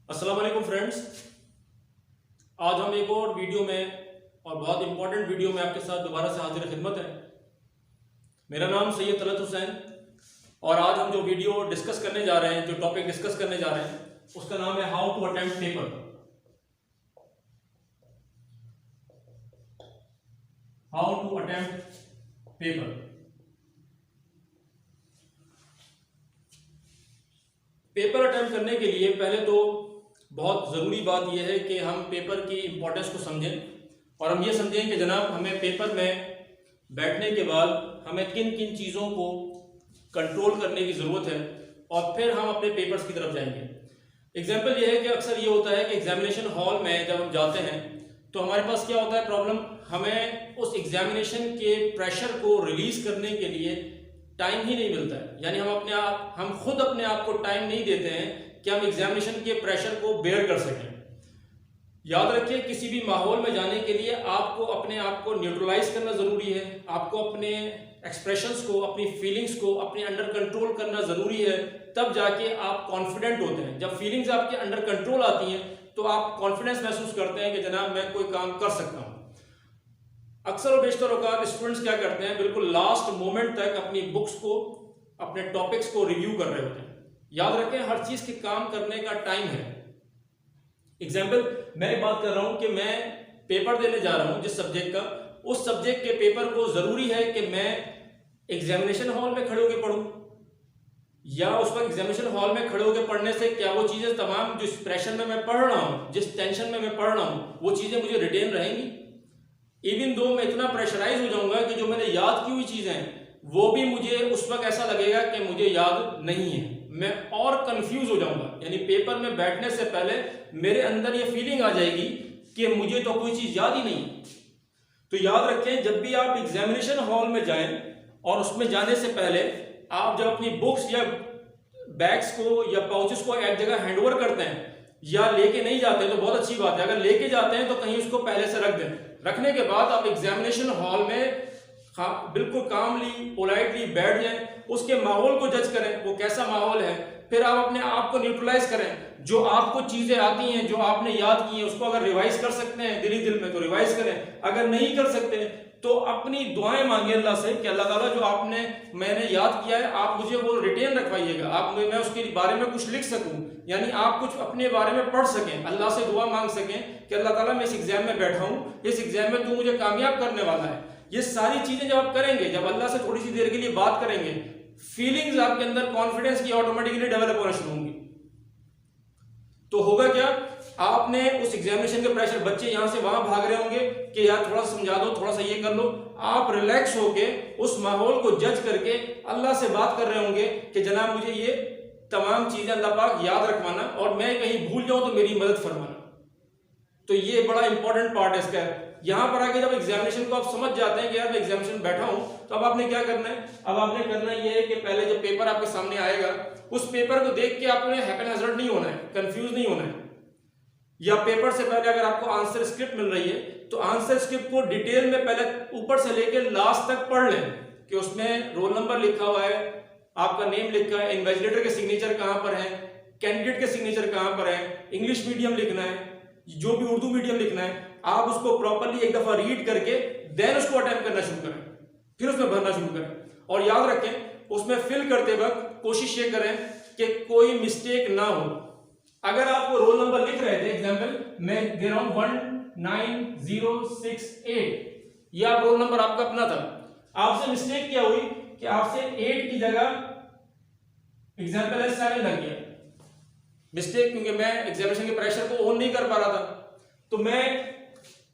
अस्सलाम वालेकुम फ्रेंड्स। आज हम एक और वीडियो में और बहुत इंपॉर्टेंट वीडियो में आपके साथ दोबारा से हाजिर खिदमत है। मेरा नाम सैयद तलत हुसैन और आज हम जो वीडियो डिस्कस करने जा रहे हैं, जो टॉपिक डिस्कस करने जा रहे हैं, उसका नाम है how to attempt paper. How to attempt paper. Paper attempt करने के लिए पहले तो बहुत ज़रूरी बात यह है कि हम पेपर की इम्पोर्टेंस को समझें और हम ये समझें कि जनाब हमें पेपर में बैठने के बाद हमें किन किन चीज़ों को कंट्रोल करने की ज़रूरत है और फिर हम अपने पेपर्स की तरफ जाएंगे। एग्जाम्पल ये है कि अक्सर ये होता है कि एग्जामिनेशन हॉल में जब हम जाते हैं तो हमारे पास क्या होता है प्रॉब्लम, हमें उस एग्जामिनेशन के प्रेशर को रिलीज़ करने के लिए टाइम ही नहीं मिलता है। यानी हम खुद अपने आप को टाइम नहीं देते हैं कि हम एग्जामिनेशन के प्रेशर को बेयर कर सकें। याद रखिए, किसी भी माहौल में जाने के लिए आपको अपने आप को न्यूट्रलाइज करना ज़रूरी है। आपको अपने एक्सप्रेशंस को, अपनी फीलिंग्स को अपने अंडर कंट्रोल करना ज़रूरी है, तब जाके आप कॉन्फिडेंट होते हैं। जब फीलिंग्स आपके अंडर कंट्रोल आती हैं तो आप कॉन्फिडेंस महसूस करते हैं कि जनाब मैं कोई काम कर सकता हूँ। अक्सर और बेशतर औकात स्टूडेंट्स क्या करते हैं, बिल्कुल लास्ट मोमेंट तक अपनी बुक्स को, अपने टॉपिक्स को रिव्यू कर रहे होते हैं। याद रखें, हर चीज़ के काम करने का टाइम है। एग्जाम्पल मैं बात कर रहा हूं कि मैं पेपर देने जा रहा हूं जिस सब्जेक्ट का, उस सब्जेक्ट के पेपर को जरूरी है कि मैं एग्जामिनेशन हॉल में खड़े होकर पढूं, या उस वक्त एग्जामिनेशन हॉल में खड़े होकर पढ़ने से क्या वो चीजें तमाम जिस प्रेशर में मैं पढ़ रहा हूं, जिस टेंशन में मैं पढ़ रहा हूं, वो चीजें मुझे रिटेन रहेंगी। इवन दो मैं इतना प्रेशराइज हो जाऊंगा कि जो मैंने याद की हुई चीजें हैं वो भी मुझे उस वक्त ऐसा लगेगा कि मुझे याद नहीं है, मैं और कंफ्यूज हो जाऊंगा। यानी पेपर में बैठने से पहले मेरे अंदर ये फीलिंग आ जाएगी कि मुझे तो कोई चीज याद ही नहीं। तो याद रखें, जब भी आप एग्जामिनेशन हॉल में जाएं और उसमें जाने से पहले आप जब अपनी बुक्स या बैग्स को या पाउचेस को एक जगह हैंडओवर करते हैं या लेके नहीं जाते तो बहुत अच्छी बात है। अगर लेके जाते हैं तो कहीं उसको पहले से रख दें। रखने के बाद आप एग्जामिनेशन हॉल में बिल्कुल कामली, पोलाइटली बैठ जाएं, उसके माहौल को जज करें, वो कैसा माहौल है। फिर आप अपने आप को न्यूट्रलाइज करें। जो आपको चीजें आती हैं, जो आपने याद की हैं, उसको अगर रिवाइज कर सकते हैं दिली दिल में तो रिवाइज करें। अगर नहीं कर सकते तो अपनी दुआएं मांगिए अल्लाह से कि अल्लाह ताला जो मैंने याद किया है आप मुझे वो रिटेन रखवाइएगा, मैं उसके बारे में कुछ लिख सकूं, यानी आप कुछ अपने बारे में पढ़ सकें, अल्लाह से दुआ मांग सकें कि अल्लाह ताला मैं इस एग्जाम में बैठा हूं, इस एग्जाम में तू मुझे कामयाब करने वाला है। ये सारी चीजें जब आप करेंगे, जब अल्लाह से थोड़ी सी देर के लिए बात करेंगे, फीलिंग्स आपके अंदर कॉन्फिडेंस की ऑटोमेटिकली डेवलप होना शुरू होंगी। तो होगा क्या, आपने उस एग्जामिनेशन के प्रेशर, बच्चे यहां से वहां भाग रहे होंगे कि यार थोड़ा समझा दो, थोड़ा सा ये कर लो, आप रिलैक्स होके उस माहौल को जज करके अल्लाह से बात कर रहे होंगे कि जनाब मुझे ये तमाम चीजें अल्लाह पाक याद रखवाना और मैं कहीं भूल जाऊं तो मेरी मदद फरमाना। तो ये बड़ा इंपॉर्टेंट पार्ट है इसका। यहां पर आके जब एग्जामिनेशन को आप समझ जाते हैं कि यार मैं एग्जामिनेशन बैठा हूं, तो अब आपने क्या करना है, अब आपने करना ये है कि पहले जब पेपर आपके सामने आएगा उस पेपर को देख के आपने हैपन नहीं होना है, कंफ्यूज नहीं होना है। या पेपर से पहले अगर आपको आंसर स्क्रिप्ट मिल रही है तो आंसर स्क्रिप्ट को डिटेल में पहले ऊपर से लेकर लास्ट तक पढ़ लें कि उसमें रोल नंबर लिखा हुआ है, आपका नेम लिखा है, इन्वेस्टिगेटर के सिग्नेचर कहां पर है, कैंडिडेट के सिग्नेचर कहां पर है, इंग्लिश मीडियम लिखना है, जो भी उर्दू मीडियम लिखना है, आप उसको प्रॉपर्ली एक दफा रीड करके देन उसको अटेम्प्ट करना शुरू करें, फिर उसमें भरना शुरू करें। और याद रखें, उसमें फिल करते वक्त कोशिश ये करें कि कोई मिस्टेक ना हो। अगर आप वो रोल नंबर लिख रहे थे, एग्जाम्पल मैं दे रहा हूं 19068, ये आप रोल नंबर आपका अपना था, आपसे मिस्टेक क्या हुई कि आपसे 8 की जगह एग्जाम्पल है 7 लग गया मिस्टेक, क्योंकि मैं एग्जामिनेशन के प्रेशर को ऑन नहीं कर पा रहा था। तो मैं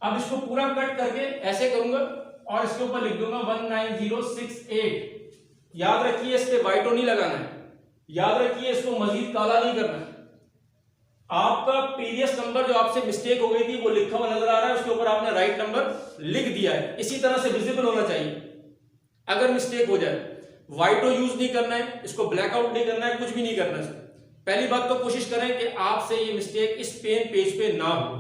अब इसको पूरा कट करके ऐसे करूंगा और इसके ऊपर लिख दूंगा 19068। याद रखिए इस पे वाइट नहीं लगाना है, याद रखिए इसको मजीद काला नहीं करना है। आपका पीरियस नंबर जो आपसे मिस्टेक हो गई थी वो लिखा हुआ नजर आ रहा है, उसके ऊपर आपने राइट नंबर लिख दिया है, इसी तरह से विजिबल होना चाहिए। अगर मिस्टेक हो जाए, वाइटो यूज नहीं करना है, इसको ब्लैकआउट नहीं करना है, कुछ भी नहीं करना है। पहली बात तो कोशिश करें कि आपसे ये मिस्टेक इस पेज पे ना हो।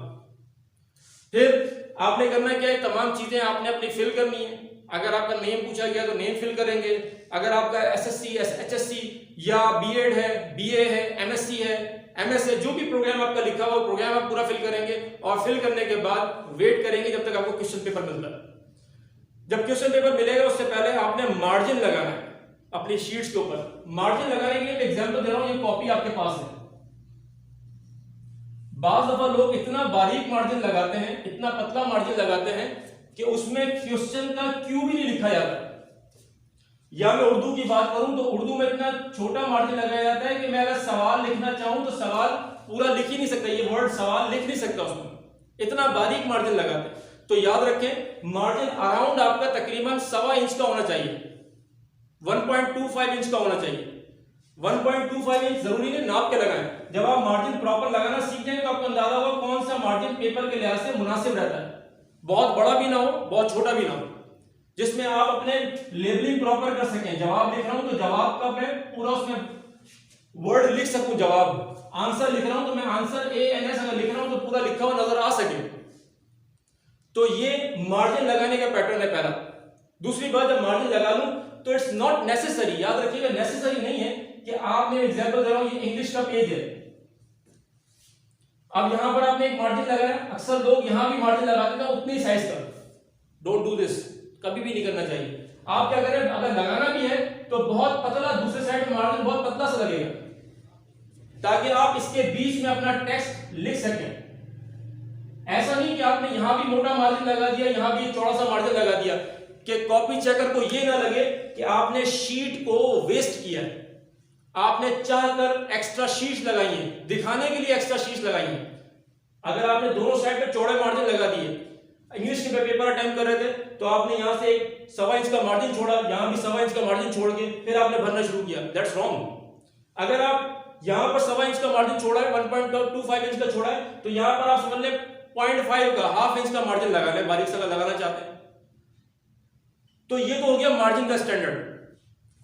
फिर आपने करना क्या है, तमाम चीजें आपने अपनी फिल करनी है। अगर आपका नेम पूछा गया तो नेम फिल करेंगे। अगर आपका एसएससी, एचएससी या बीएड है, बीए है, एमएससी है, MS से जो भी प्रोग्राम आपका लिखा हुआ प्रोग्राम आप पूरा फिल करेंगे और फिल करने के बाद वेट करेंगे जब तक आपको क्वेश्चन पेपर मिलता है। जब क्वेश्चन पेपर मिलेगा उससे पहले आपने मार्जिन लगाना है अपनी शीट्स के ऊपर। मार्जिन लगाने के लिए मैं एग्जांपल दे रहा हूं, ये कॉपी आपके पास है। बाज दफा लोग इतना बारीक मार्जिन लगाते हैं, इतना पतला मार्जिन लगाते हैं कि उसमें क्वेश्चन का क्यू भी नहीं लिखा जाता। या मैं उर्दू की बात करूं तो उर्दू में इतना छोटा मार्जिन लगाया जाता है कि मैं अगर सवाल लिखना चाहूं तो सवाल पूरा लिख ही नहीं सकता, ये वर्ड सवाल लिख नहीं सकता उसमें, इतना बारीक मार्जिन लगाते हैं। तो याद रखें मार्जिन अराउंड आपका तकरीबन 1.25 इंच का होना चाहिए, 1.25 इंच का होना चाहिए। 1.25 इंच जरूरी नहीं नाप के लगाएं। जब आप मार्जिन प्रॉपर लगाना सीख जाएंगे तो आपको अंदाजा होगा कौन सा मार्जिन पेपर के लिहाज से मुनासिब रहता है। बहुत बड़ा भी ना हो, बहुत छोटा भी ना हो, जिसमें आप अपने लेबलिंग प्रॉपर कर सकें। जवाब लिख रहा हूं तो जवाब का मैं पूरा उसमें वर्ड लिख सकूं, जवाब आंसर लिख रहा हूं तो मैं आंसर ANS अगर लिख रहा हूं तो पूरा लिखा हुआ नजर आ सके। तो ये मार्जिन लगाने का पैटर्न है पहला। दूसरी बात, जब मार्जिन लगा लूं तो इट्स नॉट नेसेसरी, याद रखिएगा नेसेसरी नहीं है कि आपने एग्जांपल दे रहा हूं, ये इंग्लिश का पेज है, अब यहां पर आपने एक मार्जिन लगाया, अक्सर लोग यहां भी मार्जिन लगाते हैं उतनी साइज का। डोंट डू दिस, कभी भी नहीं करना चाहिए। आप क्या करें, अगर लगाना भी है तो बहुत पतला, दूसरे साइड में मार्जिन बहुत पतला सा लगेगा ताकि आप इसके बीच में अपना टेक्स्ट लिख सकें। ऐसा नहीं कि आपने यहां भी मोटा मार्जिन लगा दिया, यहां भी चौड़ा सा मार्जिन लगा दिया कि कॉपी चेकर को ये ना लगे कि आपने शीट को वेस्ट किया। आपने चाहकर एक्स्ट्रा शीट्स लगाई है, दिखाने के लिए एक्स्ट्रा शीट्स लगाई है। अगर आपने दोनों साइड पे चौड़े मार्जिन लगा दिए, इंग्लिश के पेपर अटेम्प्ट कर रहे थे तो आपने यहां से एक 1.25 इंच का मार्जिन छोड़ा, यहां भी 1.25 इंच का मार्जिन छोड़ के फिर आपने भरना शुरू किया, दैट्स रॉन्ग। अगर आप यहां पर 1.25 इंच का मार्जिन छोड़ा है, 1.25 इंच का छोड़ा है, तो यहां पर आप समझ लें 0.5 का, हाफ इंच का मार्जिन लगा लें, बारीक सा लगाना चाहते हैं। तो ये तो हो गया मार्जिन का स्टैंडर्ड।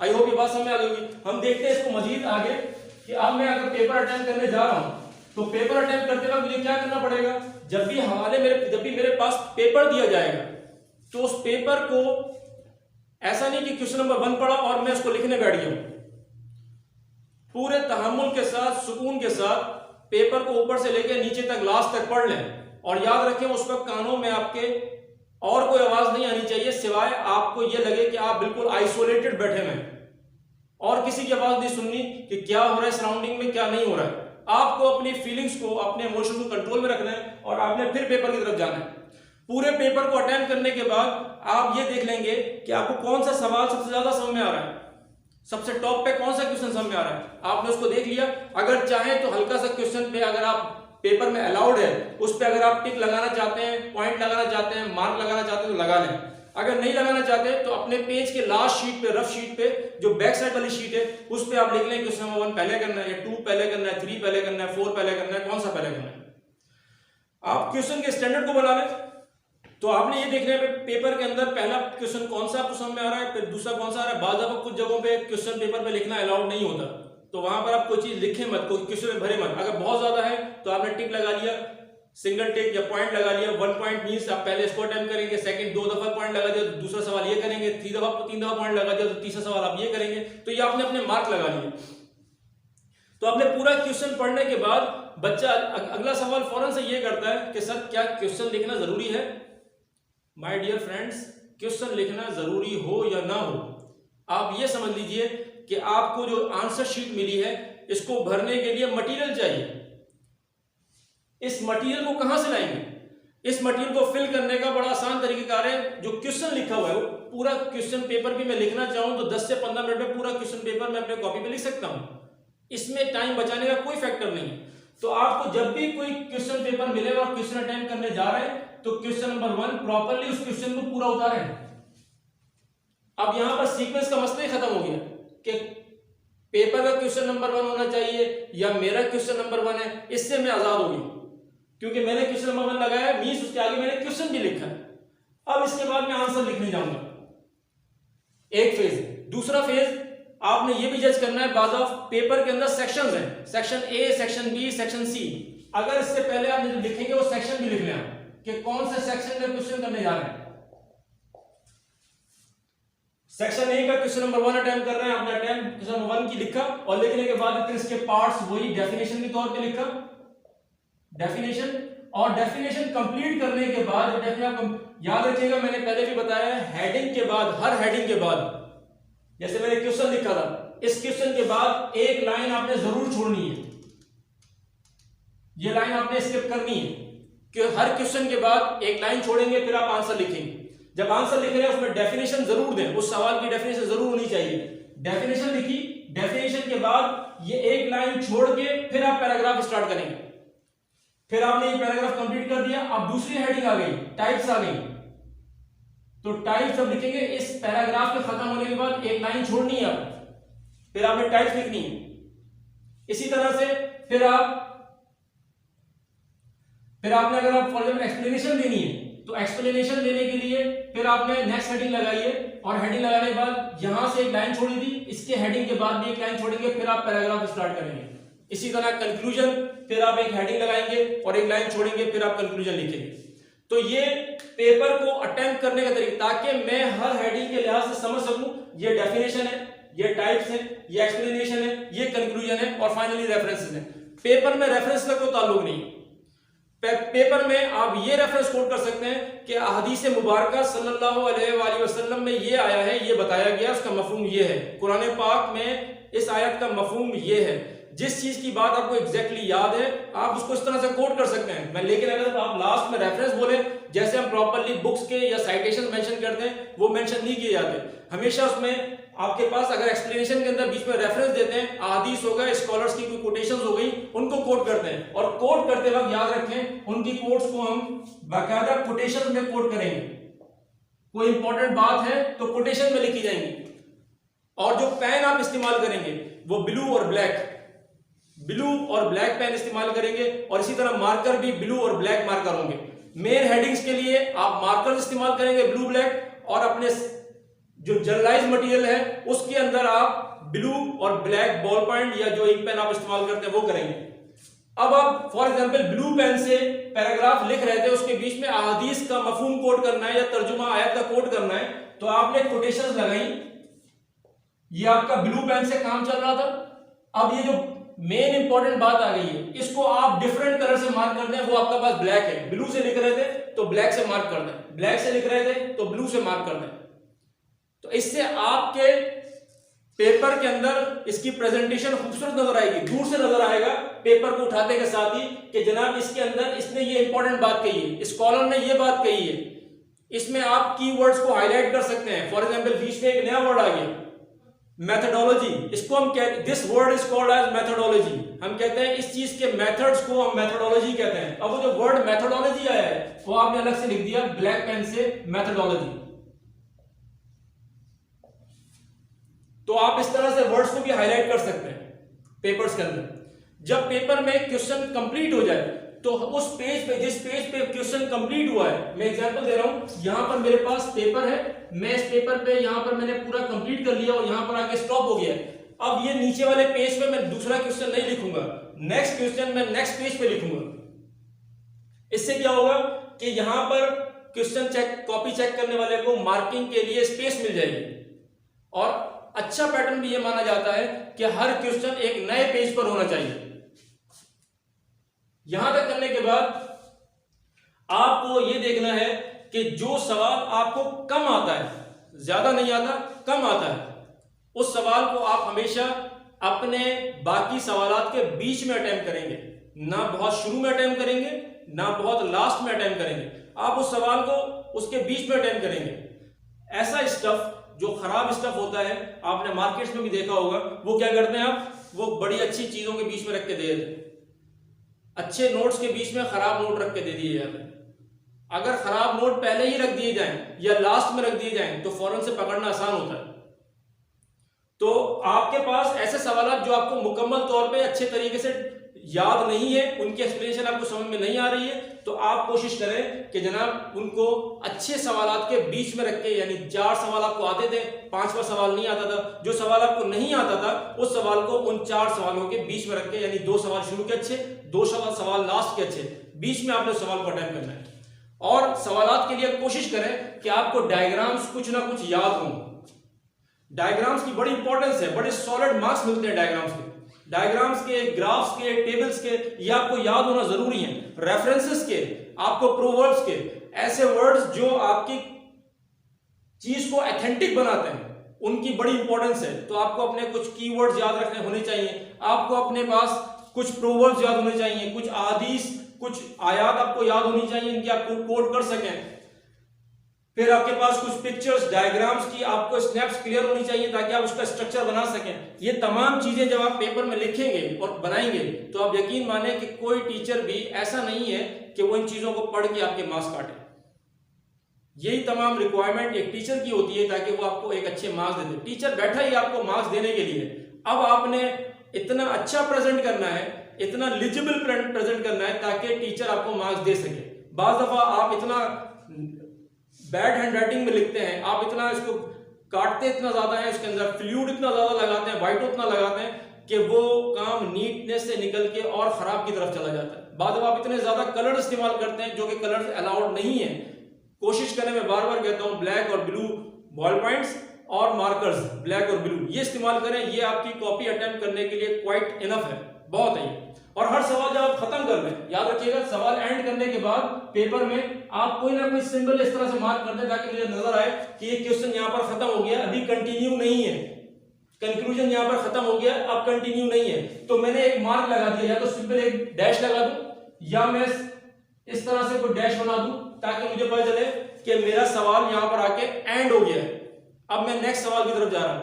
आई होप ये बात समझ में आ गई। हम देखते हैं इसको मजीद आगे कि अब मैं अगर पेपर अटेम्प्ट करने जा रहा हूं तो पेपर अटेम्प्ट करते वक्त मुझे क्या करना पड़ेगा। जब भी मेरे पास पेपर दिया जाएगा तो उस पेपर को ऐसा नहीं कि क्वेश्चन नंबर 1 पढ़ा और मैं उसको लिखने बैठ गया, पूरे तहम्मुल के साथ, सुकून के साथ पेपर को ऊपर से लेकर नीचे तक लास्ट तक पढ़ लें। और याद रखें उस वक्त कानों में आपके और कोई आवाज नहीं आनी चाहिए सिवाय आपको यह लगे कि आप बिल्कुल आइसोलेटेड बैठे हैं और किसी की आवाज नहीं सुननी कि क्या हो रहा है सराउंडिंग में, क्या नहीं हो रहा है। आपको अपनी फीलिंग्स को, अपने इमोशन को कंट्रोल में रखना है और आपने फिर पेपर की तरफ जाना है। पूरे पेपर को अटेम्प्ट करने के बाद आप ये देख लेंगे कि आपको कौन सा सवाल सबसे ज्यादा समझ में आ रहा है, सबसे टॉप पे कौन सा क्वेश्चन समझ में आ रहा है, आपने उसको देख लिया। अगर चाहे तो हल्का सा क्वेश्चन पे, अगर आप पेपर में अलाउड है उस पे अगर आप टिक लगाना चाहते हैं, पॉइंट लगाना चाहते हैं, मार्क लगाना चाहते हैं तो लगा लें। अगर नहीं लगाना चाहते तो अपने पेज के लास्ट शीट पे, रफ शीट पे, जो बैक साइड वाली शीट है उस पे आप लिख लें क्वेश्चन नंबर 1 पहले करना है, 2 पहले करना है, 3 पहले करना है, 4 पहले करना है, कौन सा पहले करना है। आप क्वेश्चन के स्टैंडर्ड को बना लें तो आपने ये देखना है पेपर के अंदर पहला क्वेश्चन कौन सा आपको समझ में आ रहा है, फिर दूसरा कौन सा आ रहा है। बाद में कुछ जगहों पे क्वेश्चन पेपर पे लिखना अलाउड नहीं होता तो वहां पर आप कोई चीज लिखें मत, कोई क्वेश्चन में भरे मत। अगर बहुत ज्यादा है तो आपने टिक लगा लिया, सिंगल टिक या पॉइंट लगा लिया। 1 पॉइंट मींस आप पहले इसको अटेम्प्ट करेंगे, सेकंड 2 दफा पॉइंट लगा दिया तो दूसरा सवाल ये करेंगे, 3 दफा पॉइंट लगा दिया तो तीसरा सवाल आप ये करेंगे। तो ये आपने अपने मार्क लगा लिए। तो आपने पूरा क्वेश्चन पढ़ने के बाद बच्चा अगला सवाल फौरन से ये करता है कि सर क्या क्वेश्चन लिखना जरूरी है। माय डियर फ्रेंड्स, क्वेश्चन लिखना जरूरी हो या ना हो, आप ये समझ लीजिए कि आपको जो आंसर शीट मिली है इसको भरने के लिए मटेरियल चाहिए। इस मटेरियल को कहां से लाएंगे? इस मटेरियल को फिल करने का बड़ा आसान तरीकाकार है। जो क्वेश्चन लिखा हुआ है वो पूरा क्वेश्चन पेपर भी मैं लिखना चाहूं तो 10 से 15 मिनट में पूरा क्वेश्चन पेपर मैं अपने कॉपी पे लिख सकता हूं। इसमें टाइम बचाने का कोई फैक्टर नहीं है। तो आपको जब भी कोई क्वेश्चन पेपर मिलेगा और क्वेश्चन अटेम्प्ट करने जा रहे हैं तो क्वेश्चन नंबर 1 प्रॉपर्ली उस क्वेश्चन को पूरा उतारें। अब यहां पर सीक्वेंस का मसला ही खत्म हो गया कि पेपर का क्वेश्चन नंबर 1 होना चाहिए या मेरा क्वेश्चन नंबर 1 है, इससे मैं आजाद हो गया क्योंकि मैंने क्वेश्चन नंबर 1 लगाया मींस उसके आगे मैंने क्वेश्चन भी लिखा है। अब इसके बाद मैं आंसर लिखने जाऊंगा। एक फेज। दूसरा फेज आपने ये भी जज करना है, बाद ऑफ पेपर के अंदर सेक्शंस हैं, section A, section B, section C. अगर इससे पहले आप जो लिखेंगे वो सेक्शन भी लिख लें कि कौन से सेक्शन में क्वेश्चन करने जा रहे हैं। सेक्शन ए का क्वेश्चन नंबर 1 अटेम्प्ट कर रहे हैं, आपने अटेम्प्ट क्वेश्चन नंबर 1 की लिखा और लिखने के बाद फिर इसके पार्ट्स वही डेफिनेशन के तौर पे लिखा, डेफिनेशन, और डेफिनेशन कंप्लीट करने के बाद याद रखिएगा मैंने पहले भी बताया हेडिंग के बाद, हर हेडिंग के बाद, जैसे मैंने क्वेश्चन लिखा था, इस क्वेश्चन के बाद एक लाइन आपने जरूर छोड़नी है, ये लाइन आपने स्किप करनी है कि हर क्वेश्चन के बाद एक लाइन छोड़ेंगे फिर आप आंसर लिखेंगे। जब आंसर लिख रहे हैं उसमें डेफिनेशन जरूर दें, उस सवाल की डेफिनेशन जरूर होनी चाहिए। डेफिनेशन लिखी, डेफिनेशन के बाद ये एक लाइन छोड़ के फिर आप पैराग्राफ स्टार्ट करेंगे। फिर आपने ये पैराग्राफ कंप्लीट कर दिया, अब दूसरी हेडिंग आ गई, टाइप्स आ गई, तो टाइप्स जब लिखेंगे इस पैराग्राफ के खत्म होने के बाद एक लाइन छोड़नी है, फिर आपने टाइप्स लिखनी है। इसी तरह से फिर आपने अगर आप फॉर एग्जाम्पल एक्सप्लेनेशन देनी है तो एक्सप्लेनेशन देने के लिए फिर आपने नेक्स्ट हेडिंग लगाई है और हेडिंग लगाने के बाद यहां से एक लाइन छोड़ी थी, इसके हेडिंग के बाद भी एक लाइन छोड़ेंगे, फिर आप पैराग्राफ स्टार्ट करेंगे। इसी तरह कंक्लूजन, फिर आप एक हेडिंग लगाएंगे और एक लाइन छोड़ेंगे, फिर आप कंक्लूजन लिखेंगे। तो ये पेपर को अटेम्प्ट करने का तरीका, ताकि मैं हर हेडिंग के लिहाज से समझ सकूं ये डेफिनेशन है, ये टाइप्स है, ये एक्सप्लेनेशन है, ये कंक्लूजन है और फाइनली रेफरेंसेस है। पेपर में रेफरेंस का कोई ताल्लुक नहीं। पेपर में आप ये रेफरेंस कोट कर सकते हैं कि हदीस मुबारका सल्लल्लाहु अलैहि वसल्लम में ये आया है, ये बताया गया, उसका मफहूम ये है, कुरान पाक में इस आयत का मफहूम ये है। जिस चीज की बात आपको एग्जैक्टली याद है आप उसको इस तरह से कोट कर सकते हैं। लेकिन अगर आप लास्ट में रेफरेंस बोले, जैसे हम प्रॉपर्ली बुक्स के या साइटेशन मेंशन करते हैं, वो मेंशन नहीं किए जाते। हमेशा उसमें आपके पास अगर एक्सप्लेनेशन के अंदर बीच में रेफरेंस देते हैं, अहादीस हो गए, स्कॉलर्स की कोई कोटेशंस हो गई, उनको कोट करते हैं। और कोट करते वक्त याद रखें उनकी कोट्स को हम बाकायदा कोटेशन में कोट करेंगे। कोई इंपॉर्टेंट बात है तो कोटेशन में लिखी जाएंगी। और जो पेन आप इस्तेमाल करेंगे वो ब्लू और ब्लैक पेन इस्तेमाल करेंगे, और इसी तरह मार्कर भी ब्लू और ब्लैक मार्कर होंगे। मेन हेडिंग्स के लिए आप मार्कर इस्तेमाल करेंगे ब्लू ब्लैक, और अपने जो जनरलाइज मटेरियल है उसके अंदर आप ब्लू और ब्लैक बॉल पॉइंट या जो इंक पेन आप इस्तेमाल करते हैं वो करेंगे। अब आप फॉर एग्जांपल ब्लू पेन से पैराग्राफ लिख रहे थे, उसके बीच में अहादीस का मफहूम कोट करना है या तर्जुमा आयत का कोट करना है, तो आपने कोटेशंस लगाई, ये आपका ब्लू पेन से काम चल रहा था। अब ये जो मेन इंपॉर्टेंट बात आ गई है, इसको आप डिफरेंट कलर से मार्क कर दें। वो आपका पास ब्लैक है, ब्लू से लिख रहे थे तो ब्लैक से मार्क कर दें, ब्लैक से लिख रहे थे तो ब्लू से मार्क कर दें। तो इससे आपके पेपर के अंदर इसकी प्रेजेंटेशन खूबसूरत नजर आएगी, दूर से नजर आएगा पेपर को उठाते के साथ ही कि जनाब इसके अंदर इसने ये इंपॉर्टेंट बात कही है, स्कॉलर ने ये बात कही है। इसमें आप कीवर्ड्स को हाईलाइट कर सकते हैं। फॉर एग्जांपल बीच में एक नया वर्ड आ गया, मेथोडोलॉजी, इसको हम कहते हैं, this word is called as methodology. हम कहते हैं इस चीज के मेथड्स को हम मेथोडोलॉजी कहते हैं। अब वो जो वर्ड मेथोडोलॉजी आया है वो आपने अलग से लिख दिया ब्लैक पेन से मेथोडोलॉजी। तो आप इस तरह से वर्ड्स को भी हाईलाइट कर सकते हैं पेपर्स के अंदर। जब पेपर में क्वेश्चन कंप्लीट हो जाए तो उस पेज पे, जिस पेज पे क्वेश्चन कंप्लीट हुआ है, मैं एग्जांपल दे रहा हूं, यहां पर मेरे पास पेपर है, मैं इस पेपर पे यहां पर मैंने पूरा कंप्लीट कर लिया और यहां पर आके स्टॉप हो गया। अब ये नीचे वाले पेज पे मैं दूसरा क्वेश्चन नहीं लिखूंगा, नेक्स्ट क्वेश्चन मैं नेक्स्ट पेज पे लिखूंगा। इससे क्या होगा कि यहां पर क्वेश्चन चेक, कॉपी चेक करने वाले को मार्किंग के लिए स्पेस मिल जाएगी। और अच्छा पैटर्न भी ये माना जाता है कि हर क्वेश्चन एक नए पेज पर होना चाहिए। यहां तक करने के बाद आपको यह देखना है कि जो सवाल आपको कम आता है, ज्यादा नहीं आता, कम आता है, उस सवाल को आप हमेशा अपने बाकी सवालात के बीच में अटेम्प्ट करेंगे। ना बहुत शुरू में अटेम्प्ट करेंगे, ना बहुत लास्ट में अटेम्प्ट करेंगे। आप उस सवाल को उसके बीच में अटेम्प्ट करेंगे। ऐसा स्टफ जो खराब स्टफ होता है, आपने मार्केट्स में भी देखा होगा, वो क्या करते हैं आप, वो बड़ी अच्छी चीजों के बीच में रख के दे देते हैं। अच्छे नोट्स के बीच में खराब नोट रख के दे दिए जाते हैं। अगर खराब नोट पहले ही रख दिए जाएं या लास्ट में रख दिए जाएं तो फौरन से पकड़ना आसान होता है। तो आपके पास ऐसे सवाल जो आपको मुकम्मल तौर पे अच्छे तरीके से याद नहीं है, उनकी एक्सप्लेनेशन आपको समझ में नहीं आ रही है, तो आप कोशिश करें कि जनाब उनको अच्छे सवालात के बीच में रख के, यानी 4 सवाल आपको आते थे, 5वां सवाल नहीं आता था, जो सवाल आपको नहीं आता था उस सवाल को उन 4 सवालों के बीच में रख के, यानी 2 सवाल शुरू के अच्छे, 2 सवाल लास्ट के अच्छे, बीच में आपने सवाल को अटेम्प्ट करना है। और सवालात के लिए कोशिश करें कि आपको डायग्राम्स कुछ ना कुछ याद हों। डायग्राम्स की बड़ी इंपॉर्टेंस है, बड़े सॉलिड मार्क्स मिलते हैं डायग्राम्स के, ग्राफ्स के, टेबल्स के, ये आपको याद होना जरूरी है। रेफरेंसेस के, आपको प्रोवर्ब्स के, ऐसे वर्ड्स जो आपकी चीज को ऑथेंटिक बनाते हैं, उनकी बड़ी इंपॉर्टेंस है। तो आपको अपने कुछ कीवर्ड्स याद रखने होने चाहिए, आपको अपने पास कुछ प्रोवर्ब्स याद होने चाहिए, कुछ अहादीस, कुछ आयात आपको याद होनी चाहिए, इनकी आप कोट कर सकें। फिर आपके पास कुछ पिक्चर्स, डायग्राम्स की आपको स्नैप्स क्लियर होनी चाहिए ताकि आप उसका स्ट्रक्चर बना सकें। ये तमाम चीजें जब आप पेपर में लिखेंगे और बनाएंगे तो आप यकीन माने कि कोई टीचर भी ऐसा नहीं है कि वो इन चीजों को पढ़ के आपके मार्क्स काटे। यही तमाम रिक्वायरमेंट एक टीचर की होती है ताकि वो आपको एक अच्छे मार्क्स दे दे। टीचर बैठा ही आपको मार्क्स देने के लिए। अब आपने इतना अच्छा प्रेजेंट करना है, इतना लिजिबल प्रेजेंट करना है ताकि टीचर आपको मार्क्स दे सके। बाज दफा आप इतना बैड हैंडराइटिंग में लिखते हैं, आप इतना इसको काटते इतना ज्यादा है, इसके अंदर फ्लूइड इतना ज्यादा लगाते हैं, वाइट उतना लगाते हैं कि वो काम नीटनेस से निकल के और खराब की तरफ चला जाता है। बाद में आप इतने ज्यादा कलर इस्तेमाल करते हैं जो कि कलर अलाउड नहीं है। कोशिश करें, मैं बार बार कहता हूं, ब्लैक और ब्लू बॉल पॉइंट्स और मार्कर्स, ब्लैक और ब्लू, ये इस्तेमाल करें। ये आपकी कॉपी अटेम्प्ट करने के लिए क्वाइट इनफ है, बहुत है। और हर सवाल जब आप खत्म कर लें, याद रखिएगा, सवाल एंड करने के बाद पेपर में आप कोई ना कोई सिंबल इस तरह से मार्क कर दें ताकि मुझे नजर आए कि ये क्वेश्चन यहां पर खत्म हो गया, अभी कंटिन्यू नहीं है, कंक्लूजन यहां पर खत्म हो गया, अब कंटिन्यू नहीं है। तो मैंने एक मार्क लगा दिया, या तो सिंपल एक डैश लगा दूं या मैं इस तरह से कोई डैश बना दूं ताकि मुझे पता चले कि मेरा सवाल यहां पर आके एंड हो गया है। अब मैं नेक्स्ट सवाल की तरफ जा रहा हूं।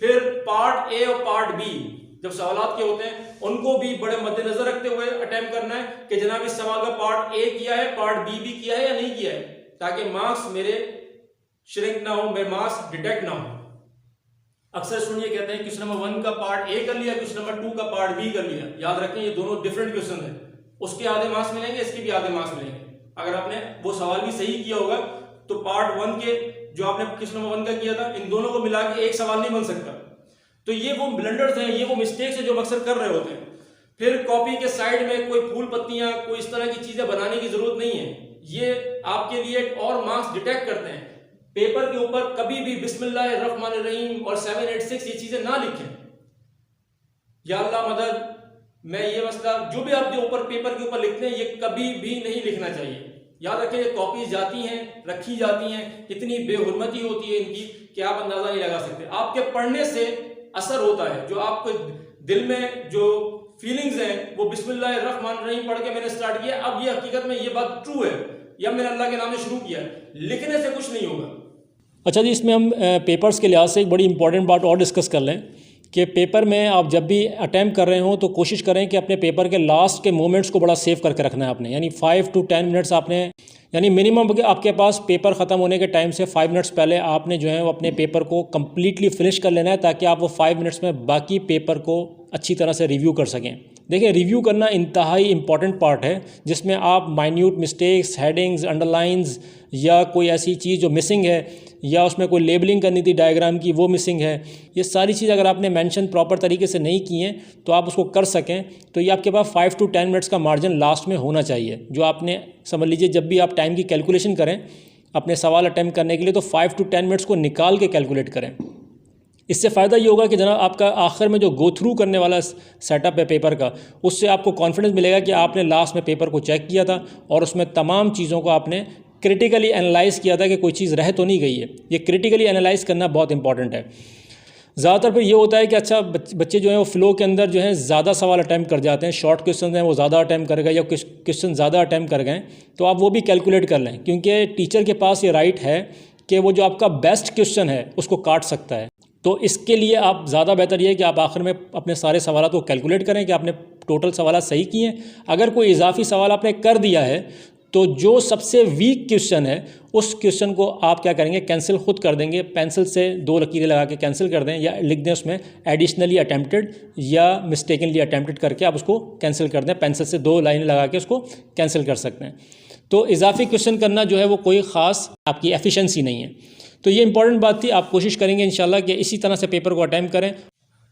फिर पार्ट ए और पार्ट बी जब सवालात के होते हैं उनको भी बड़े मद्देनजर रखते हुए अटेम्प्ट करना है कि जनाब इस सवाल का पार्ट ए किया है, पार्ट बी भी किया है या नहीं किया है, ताकि मार्क्स मेरे श्रिंक ना हो, मेरे मार्क्स डिटेक्ट ना हो। अक्सर स्टूडेंट ये कहते हैं क्वेश्चन नंबर 1 का पार्ट ए कर लिया, क्वेश्चन नंबर 2 का पार्ट बी कर लिया। याद रखें, ये दोनों डिफरेंट क्वेश्चन है, उसके आधे मार्क्स मिलेंगे, इसके भी आधे मार्क्स मिलेंगे। अगर आपने वो सवाल भी सही किया होगा तो पार्ट 1 के जो आपने क्वेश्चन नंबर 1 का किया था, इन दोनों को मिला के एक सवाल नहीं बन सकता। तो ये वो ब्लंडर्स हैं, ये वो मिस्टेक्स हैं जो अक्सर कर रहे होते हैं। फिर कॉपी के साइड में कोई फूल पत्तियां, कोई इस तरह की चीजें बनाने की जरूरत नहीं है, ये आपके लिए और मार्क्स डिटेक्ट करते हैं। पेपर के ऊपर कभी भी बिस्मिल्लाहिर्रहमानिर्रहीम और 786 ये चीजें ना लिखें, या अल्लाह मदद, मैं ये मसला, जो भी आपके ऊपर पेपर के ऊपर लिखते हैं ये कभी भी नहीं लिखना चाहिए। याद रखें, कॉपीज जाती हैं, रखी जाती हैं, इतनी बेहुरमती होती है इनकी कि आप अंदाजा नहीं लगा सकते। आपके पढ़ने से असर होता है, जो आपको दिल में जो फीलिंग्स हैं वो बिस्मिल्लाहिर्रहमानिर्रहीम पढ़ के मैंने स्टार्ट किया, अब ये हकीकत में ये बात ट्रू है, या मैंने अल्लाह के नाम से शुरू किया, लिखने से कुछ नहीं होगा। अच्छा जी, इसमें हम पेपर्स के लिहाज से एक बड़ी इंपॉर्टेंट बात और डिस्कस कर लें कि पेपर में आप जब भी अटैम्प्ट कर रहे हो तो कोशिश करें कि अपने पेपर के लास्ट के मोमेंट्स को बड़ा सेव करके रखना है आपने, यानी 5 to 10 मिनट्स आपने, यानी मिनिमम आपके पास पेपर ख़त्म होने के टाइम से 5 मिनट्स पहले आपने जो है वो अपने पेपर को कम्प्लीटली फिनिश कर लेना है, ताकि आप वो 5 मिनट्स में बाकी पेपर को अच्छी तरह से रिव्यू कर सकें। देखिए, रिव्यू करना इंतहाई इंपॉर्टेंट पार्ट है, जिसमें आप माइन्यूट मिस्टेक्स, हेडिंग्स, अंडरलाइंस या कोई ऐसी चीज़ जो मिसिंग है, या उसमें कोई लेबलिंग करनी थी डायग्राम की वो मिसिंग है, ये सारी चीज़ अगर आपने मेंशन प्रॉपर तरीके से नहीं की हैं तो आप उसको कर सकें, तो ये आपके पास 5 to 10 मिनट्स का मार्जिन लास्ट में होना चाहिए। जो आपने समझ लीजिए, जब भी आप टाइम की कैलकुलेशन करें अपने सवाल अटैम्प्ट करने के लिए, तो 5 to 10 मिनट्स को निकाल के कैलकुलेट करें। इससे फ़ायदा ये होगा कि जनाब आपका आखिर में जो गो थ्रू करने वाला सेटअप है पेपर का, उससे आपको कॉन्फिडेंस मिलेगा कि आपने लास्ट में पेपर को चेक किया था और उसमें तमाम चीज़ों को आपने क्रिटिकली एनालाइज़ किया था कि कोई चीज़ रह तो नहीं गई है। ये क्रिटिकली एनालाइज़ करना बहुत इंपॉर्टेंट है। ज़्यादातर फिर ये होता है कि अच्छा बच्चे जो हैं वो फ्लो के अंदर जो है ज़्यादा सवाल अटैम्प्ट कर जाते हैं, शॉर्ट क्वेश्चन हैं वो ज़्यादा अटैम्प्ट कर गए या क्वेश्चन ज़्यादा अटैम्प्ट कर गए, तो आप वो भी कैलकुलेट कर लें, क्योंकि टीचर के पास ये राइट है कि वो जो आपका बेस्ट क्वेश्चन है उसको काट सकता है। तो इसके लिए आप ज़्यादा बेहतर ये है कि आप आखिर में अपने सारे सवाल को कैलकुलेट करें कि आपने टोटल सवाल सही किए हैं। अगर कोई इजाफी सवाल आपने कर दिया है तो जो सबसे वीक क्वेश्चन है उस क्वेश्चन को आप क्या करेंगे, कैंसिल खुद कर देंगे, पेंसिल से 2 लकीरें लगा के कैंसिल कर दें, या लिख दें उसमें एडिशनली अटैम्प्टेड या मिस्टेकनली अटैम्प्टेड करके आप उसको कैंसिल कर दें, पेंसिल से 2 लाइनें लगा के उसको कैंसिल कर सकते हैं। तो इजाफी क्वेश्चन करना जो है वो कोई ख़ास आपकी एफिशिएंसी नहीं है। तो ये इंपॉर्टेंट बात थी, आप कोशिश करेंगे इंशाल्लाह कि इसी तरह से पेपर को अटैम्प्ट करें।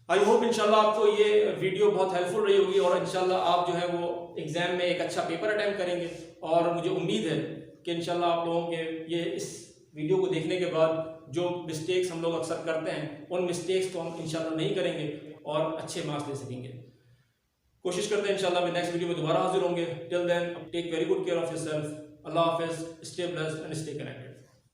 आई होप इंशाल्लाह आपको ये वीडियो बहुत हेल्पफुल रही होगी और इंशाल्लाह आप जो है वो एग्जाम में एक अच्छा पेपर अटैम्प्ट करेंगे। और मुझे उम्मीद है कि इंशाल्लाह आप लोगों के ये इस वीडियो को देखने के बाद जो मिस्टेक्स हम लोग अक्सर करते हैं उन मिस्टेक्स को हम इंशाल्लाह नहीं करेंगे और अच्छे मार्क्स ले सकेंगे। कोशिश करते हैं इंशाल्लाह मैं नेक्स्ट वीडियो में दोबारा हाजिर होंगे। Till then take very good care of yourself. अल्लाह हाफिज़, stay blessed and stay connected.